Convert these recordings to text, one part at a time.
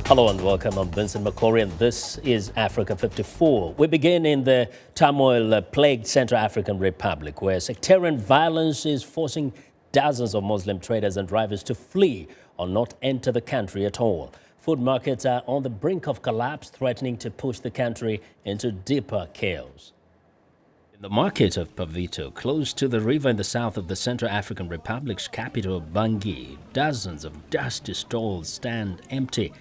Hello and welcome. I'm Vincent Makori and this is Africa 54. We begin in the turmoil-plagued Central African Republic, where sectarian violence is forcing dozens of Muslim traders and drivers to flee or not enter the country at all. Food markets are on the brink of collapse, threatening to push the country into deeper chaos. In the market of Pavito, close to the river in the south of the Central African Republic's capital, Bangui, dozens of dusty stalls stand empty.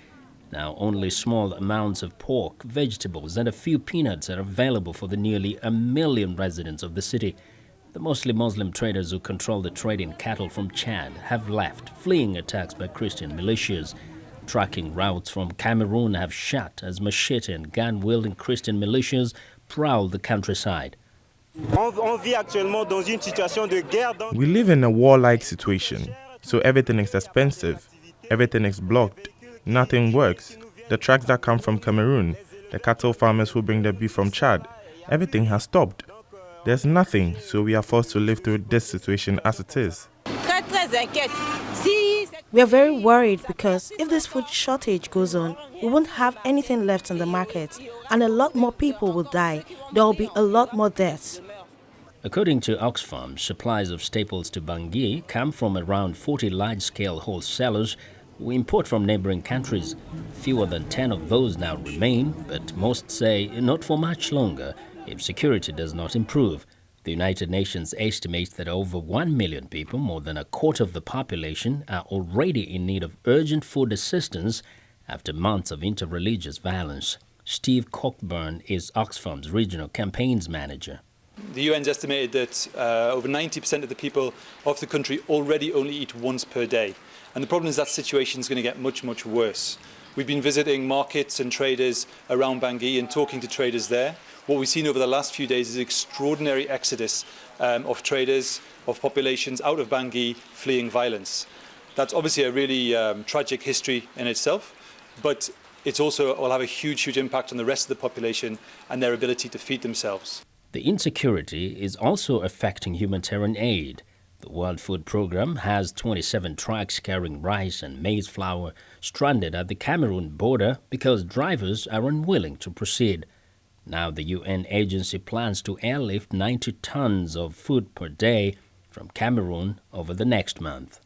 Now only small amounts of pork, vegetables and a few peanuts are available for the nearly 1 million residents of the city. The mostly Muslim traders who control the trade in cattle from Chad have left, fleeing attacks by Christian militias. Trucking routes from Cameroon have shut as machete and gun-wielding Christian militias prowl the countryside. We live in a warlike situation, so everything is expensive, everything is blocked. Nothing works. The trucks that come from Cameroon, the cattle farmers who bring the beef from Chad, everything has stopped. There's nothing, so we are forced to live through this situation as it is. We are very worried because if this food shortage goes on, we won't have anything left in the market and a lot more people will die. There will be a lot more deaths. According to OXFAM, supplies of staples to Bangui come from around 40 large-scale wholesalers who import from neighboring countries. Fewer than 10 of those now remain, but most say not for much longer if security does not improve. The United Nations estimates that over 1 million people, more than a quarter of the population, are already in need of urgent food assistance after months of interreligious violence. Steve COCKBURN is Oxfam's regional campaigns manager. The UN's estimated that over 90% of the people of the country already only eat once per day. And the problem is that situation is going to get much, much worse. We've been visiting markets and traders around Bangui and talking to traders there. What we've seen over the last few days is extraordinary exodus of traders, of populations out of Bangui fleeing violence. That's obviously a really tragic history in itself, but it also will have a huge, huge impact on the rest of the population and their ability to feed themselves. The insecurity is also affecting humanitarian aid. The World Food Programme has 27 trucks carrying rice and maize flour stranded at the Cameroon border because drivers are unwilling to proceed. Now the UN agency plans to airlift 90 tons of food per day from Cameroon over the next month.